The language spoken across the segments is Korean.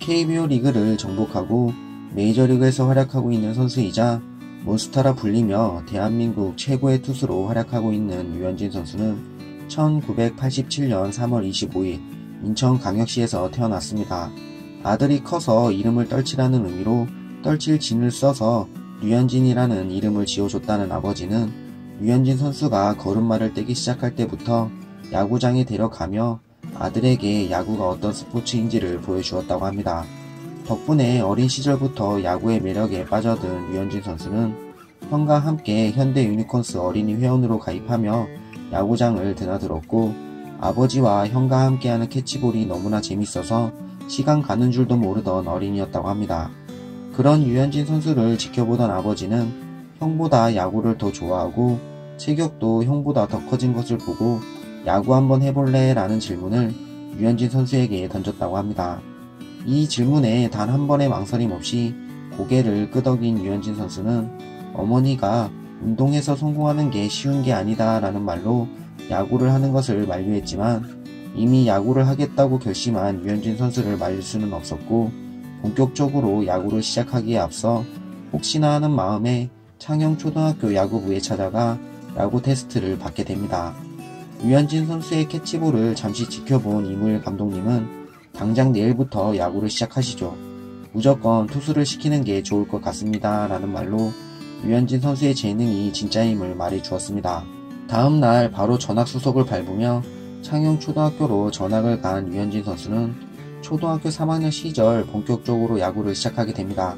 KBO 리그를 정복하고 메이저리그에서 활약하고 있는 선수이자 몬스타라 불리며 대한민국 최고의 투수로 활약하고 있는 류현진 선수는 1987년 3월 25일 인천광역시에서 태어났습니다. 아들이 커서 이름을 떨치라는 의미로 떨칠진을 써서 류현진이라는 이름을 지어줬다는 아버지는 류현진 선수가 걸음마를 떼기 시작할 때부터 야구장에 데려가며 아들에게 야구가 어떤 스포츠인지를 보여주었다고 합니다. 덕분에 어린 시절부터 야구의 매력에 빠져든 류현진 선수는 형과 함께 현대 유니콘스 어린이 회원으로 가입하며 야구장을 드나들었고 아버지와 형과 함께하는 캐치볼이 너무나 재밌어서 시간 가는 줄도 모르던 어린이였다고 합니다. 그런 류현진 선수를 지켜보던 아버지는 형보다 야구를 더 좋아하고 체격도 형보다 더 커진 것을 보고 야구 한번 해볼래? 라는 질문을 류현진 선수에게 던졌다고 합니다. 이 질문에 단 한 번의 망설임 없이 고개를 끄덕인 류현진 선수는 어머니가 운동해서 성공하는 게 쉬운 게 아니다 라는 말로 야구를 하는 것을 만류했지만 이미 야구를 하겠다고 결심한 류현진 선수를 말릴 수는 없었고 본격적으로 야구를 시작하기에 앞서 혹시나 하는 마음에 창영초등학교 야구부에 찾아가 야구 테스트를 받게 됩니다. 류현진 선수의 캐치볼을 잠시 지켜본 이무일 감독님은 당장 내일부터 야구를 시작하시죠. 무조건 투수를 시키는 게 좋을 것 같습니다 라는 말로 류현진 선수의 재능이 진짜임을 말해주었습니다. 다음날 바로 전학수석을 밟으며 창영초등학교로 전학을 간 류현진 선수는 초등학교 3학년 시절 본격적으로 야구를 시작하게 됩니다.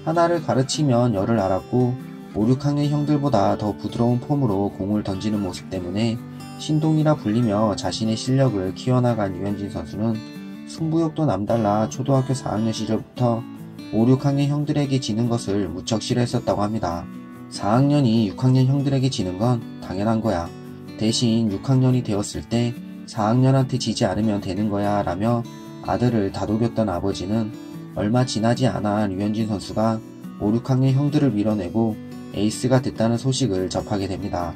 하나를 가르치면 열을 알았고 5, 6학년 형들보다 더 부드러운 폼으로 공을 던지는 모습 때문에 신동이라 불리며 자신의 실력을 키워나간 류현진 선수는 승부욕도 남달라 초등학교 4학년 시절부터 5, 6학년 형들에게 지는 것을 무척 싫어했었다고 합니다. 4학년이 6학년 형들에게 지는 건 당연한 거야. 대신 6학년이 되었을 때 4학년한테 지지 않으면 되는 거야 라며 아들을 다독였던 아버지는 얼마 지나지 않아 류현진 선수가 5, 6학년 형들을 밀어내고 에이스가 됐다는 소식을 접하게 됩니다.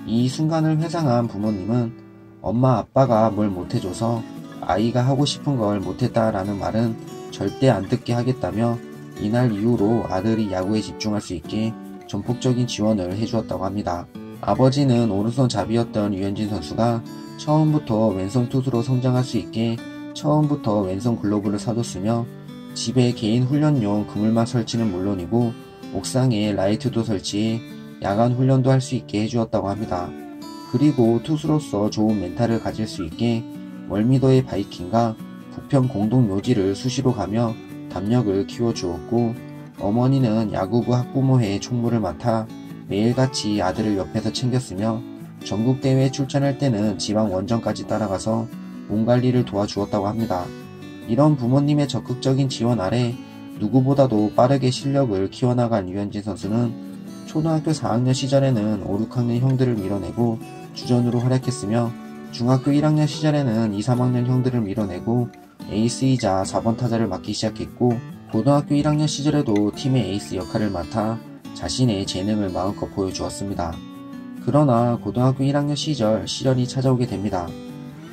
이 순간을 회상한 부모님은 엄마 아빠가 뭘 못해줘서 아이가 하고 싶은 걸 못했다라는 말은 절대 안 듣게 하겠다며 이날 이후로 아들이 야구에 집중할 수 있게 전폭적인 지원을 해주었다고 합니다. 아버지는 오른손 잡이였던 류현진 선수가 처음부터 왼손 투수로 성장할 수 있게 처음부터 왼손 글러브를 사줬으며 집에 개인 훈련용 그물망 설치는 물론이고 옥상에 라이트도 설치해 야간 훈련도 할 수 있게 해주었다고 합니다. 그리고 투수로서 좋은 멘탈을 가질 수 있게 월미도의 바이킹과 부평 공동 묘지를 수시로 가며 담력을 키워주었고 어머니는 야구부 학부모회 총무를 맡아 매일같이 아들을 옆에서 챙겼으며 전국대회에 출전할 때는 지방 원정까지 따라가서 몸 관리를 도와주었다고 합니다. 이런 부모님의 적극적인 지원 아래 누구보다도 빠르게 실력을 키워나간 류현진 선수는 초등학교 4학년 시절에는 5, 6학년 형들을 밀어내고 주전으로 활약했으며 중학교 1학년 시절에는 2, 3학년 형들을 밀어내고 에이스이자 4번 타자를 맡기 시작했고 고등학교 1학년 시절에도 팀의 에이스 역할을 맡아 자신의 재능을 마음껏 보여주었습니다. 그러나 고등학교 1학년 시절 시련이 찾아오게 됩니다.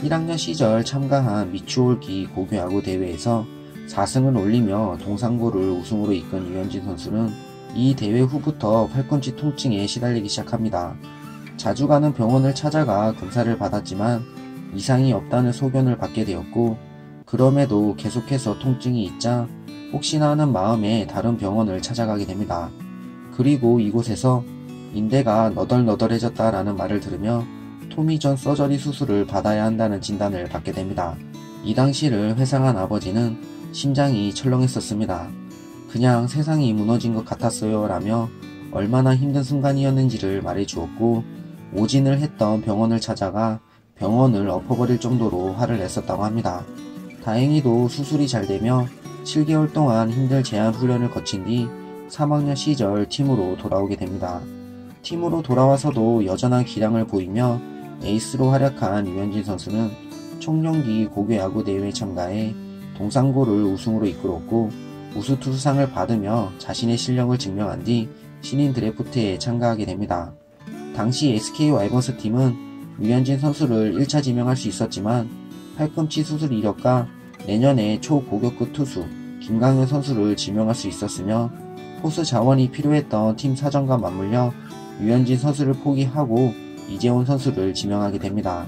1학년 시절 참가한 미추홀기 고교야구 대회에서 4승을 올리며 동상고를 우승으로 이끈 류현진 선수는 이 대회 후부터 팔꿈치 통증에 시달리기 시작합니다. 자주 가는 병원을 찾아가 검사를 받았지만 이상이 없다는 소견을 받게 되었고 그럼에도 계속해서 통증이 있자 혹시나 하는 마음에 다른 병원을 찾아가게 됩니다. 그리고 이곳에서 인대가 너덜너덜해졌다라는 말을 들으며 토미전 서저리 수술을 받아야 한다는 진단을 받게 됩니다. 이 당시를 회상한 아버지는 심장이 철렁했었습니다. 그냥 세상이 무너진 것 같았어요 라며 얼마나 힘든 순간이었는지를 말해주었고 오진을 했던 병원을 찾아가 병원을 엎어버릴 정도로 화를 냈었다고 합니다. 다행히도 수술이 잘 되며 7개월 동안 힘든 제한 훈련을 거친 뒤 3학년 시절 팀으로 돌아오게 됩니다. 팀으로 돌아와서도 여전한 기량을 보이며 에이스로 활약한 류현진 선수는 청룡기 고교야구대회에 참가해 동상고를 우승으로 이끌었고 우수투수상을 받으며 자신의 실력을 증명한 뒤 신인 드래프트에 참가하게 됩니다. 당시 SK 와이번스 팀은 류현진 선수를 1차 지명할 수 있었지만 팔꿈치 수술 이력과 내년에 초고교급 투수 김강현 선수를 지명할 수 있었으며 포수 자원이 필요했던 팀 사정과 맞물려 류현진 선수를 포기하고 이재원 선수를 지명하게 됩니다.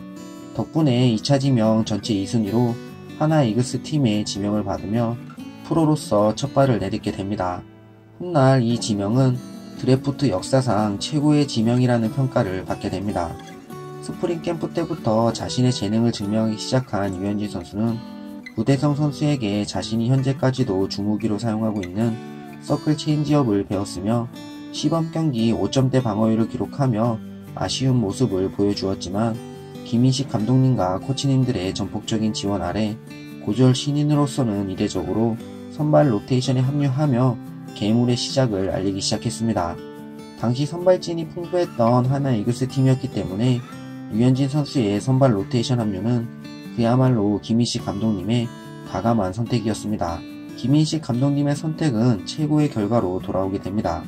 덕분에 2차 지명 전체 2순위로 하나 이글스 팀의 지명을 받으며 프로로서 첫 발을 내딛게 됩니다. 훗날 이 지명은 드래프트 역사상 최고의 지명이라는 평가를 받게 됩니다. 스프링 캠프 때부터 자신의 재능을 증명하기 시작한 류현진 선수는 구대성 선수에게 자신이 현재까지도 주무기로 사용하고 있는 서클 체인지업을 배웠으며 시범 경기 5점대 방어율을 기록하며 아쉬운 모습을 보여주었지만 김인식 감독님과 코치님들의 전폭적인 지원 아래 고졸 신인으로서는 이례적으로 선발 로테이션에 합류하며 괴물의 시작을 알리기 시작했습니다. 당시 선발진이 풍부했던 하나 이글스 팀이었기 때문에 류현진 선수의 선발 로테이션 합류는 그야말로 김인식 감독님의 과감한 선택이었습니다. 김인식 감독님의 선택은 최고의 결과로 돌아오게 됩니다.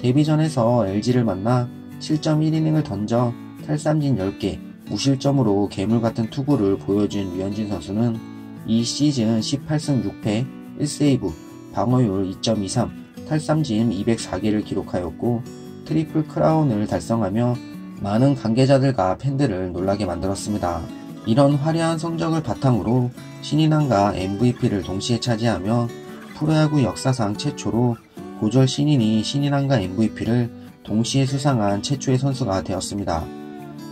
데뷔전에서 LG를 만나 7.1이닝을 던져 탈삼진 10개, 무실점으로 괴물같은 투구를 보여준 류현진 선수는 이 시즌 18승 6패, 1세이브, 방어율 2.23, 탈삼진 204개를 기록하였고 트리플 크라운을 달성하며 많은 관계자들과 팬들을 놀라게 만들었습니다. 이런 화려한 성적을 바탕으로 신인왕과 MVP를 동시에 차지하며 프로야구 역사상 최초로 고졸 신인이 신인왕과 MVP를 동시에 수상한 최초의 선수가 되었습니다.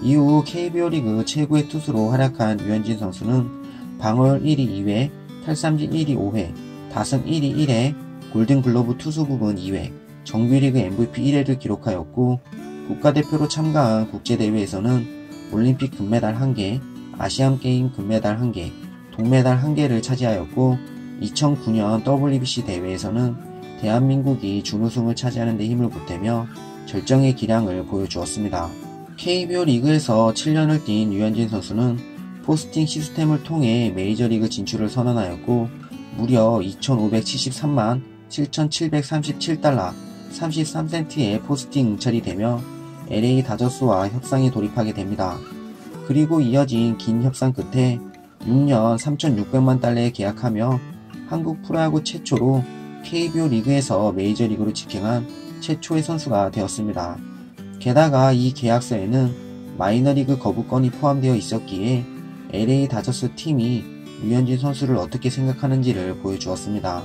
이후 KBO 리그 최고의 투수로 활약한 류현진 선수는 방어율 1위 2회, 탈삼진 1위 5회, 다승 1위 1회, 골든글러브 투수 부분 2회, 정규리그 MVP 1회를 기록하였고 국가대표로 참가한 국제대회에서는 올림픽 금메달 1개, 아시안게임 금메달 1개, 동메달 1개를 차지하였고 2009년 WBC 대회에서는 대한민국이 준우승을 차지하는 데 힘을 보태며 절정의 기량을 보여주었습니다. KBO 리그에서 7년을 뛴 류현진 선수는 포스팅 시스템을 통해 메이저리그 진출을 선언하였고 무려 2,573만 7,737달러 33센트의 포스팅 응찰이 되며 LA 다저스와 협상에 돌입하게 됩니다. 그리고 이어진 긴 협상 끝에 6년 3,600만 달러에 계약하며 한국 프로야구 최초로 KBO 리그에서 메이저리그로 직행한 최초의 선수가 되었습니다. 게다가 이 계약서에는 마이너리그 거부권이 포함되어 있었기에 LA 다저스 팀이 류현진 선수를 어떻게 생각하는지를 보여주었습니다.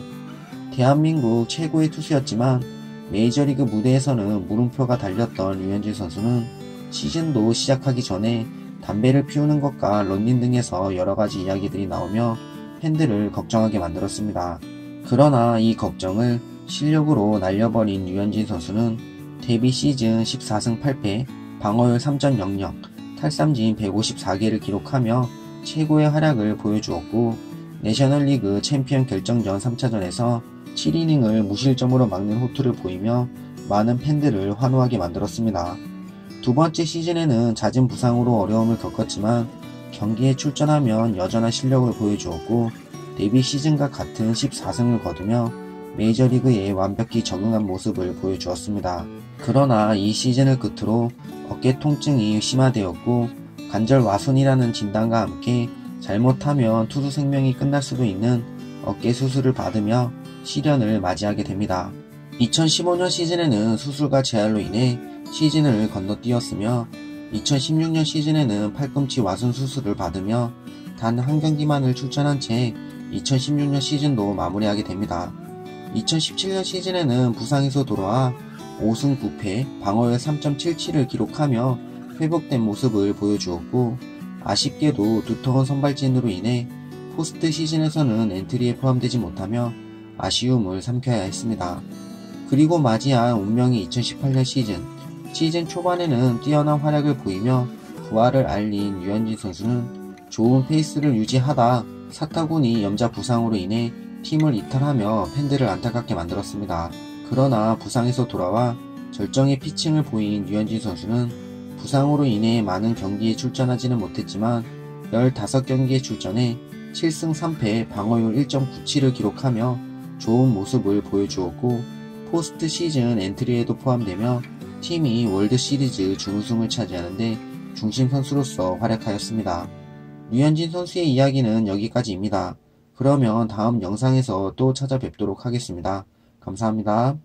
대한민국 최고의 투수였지만 메이저리그 무대에서는 물음표가 달렸던 류현진 선수는 시즌도 시작하기 전에 담배를 피우는 것과 런닝 등에서 여러가지 이야기들이 나오며 팬들을 걱정하게 만들었습니다. 그러나 이 걱정을 실력으로 날려버린 류현진 선수는 데뷔 시즌 14승 8패, 방어율 3.00, 탈삼진 154개를 기록하며 최고의 활약을 보여주었고 내셔널리그 챔피언 결정전 3차전에서 7이닝을 무실점으로 막는 호투를 보이며 많은 팬들을 환호하게 만들었습니다. 두 번째 시즌에는 잦은 부상으로 어려움을 겪었지만 경기에 출전하면 여전한 실력을 보여주었고 데뷔 시즌과 같은 14승을 거두며 메이저리그에 완벽히 적응한 모습을 보여주었습니다. 그러나 이 시즌을 끝으로 어깨 통증이 심화되었고 관절 와손이라는 진단과 함께 잘못하면 투수 생명이 끝날 수도 있는 어깨 수술을 받으며 시련을 맞이하게 됩니다. 2015년 시즌에는 수술과 재활로 인해 시즌을 건너뛰었으며 2016년 시즌에는 팔꿈치 와손 수술을 받으며 단 한 경기만을 출전한 채 2016년 시즌도 마무리하게 됩니다. 2017년 시즌에는 부상에서 돌아와 5승 9패, 방어율 3.77을 기록하며 회복된 모습을 보여주었고 아쉽게도 두터운 선발진으로 인해 포스트 시즌에서는 엔트리에 포함되지 못하며 아쉬움을 삼켜야 했습니다. 그리고 맞이한 운명의 2018년 시즌 초반에는 뛰어난 활약을 보이며 부활을 알린 류현진 선수는 좋은 페이스를 유지하다 사타구니 염자 부상으로 인해 팀을 이탈하며 팬들을 안타깝게 만들었습니다. 그러나 부상에서 돌아와 절정의 피칭을 보인 류현진 선수는 부상으로 인해 많은 경기에 출전하지는 못했지만 15경기에 출전해 7승 3패 방어율 1.97을 기록하며 좋은 모습을 보여주었고 포스트 시즌 엔트리에도 포함되며 팀이 월드 시리즈 준우승을 차지하는데 중심 선수로서 활약하였습니다. 류현진 선수의 이야기는 여기까지입니다. 그러면 다음 영상에서 또 찾아뵙도록 하겠습니다. 감사합니다.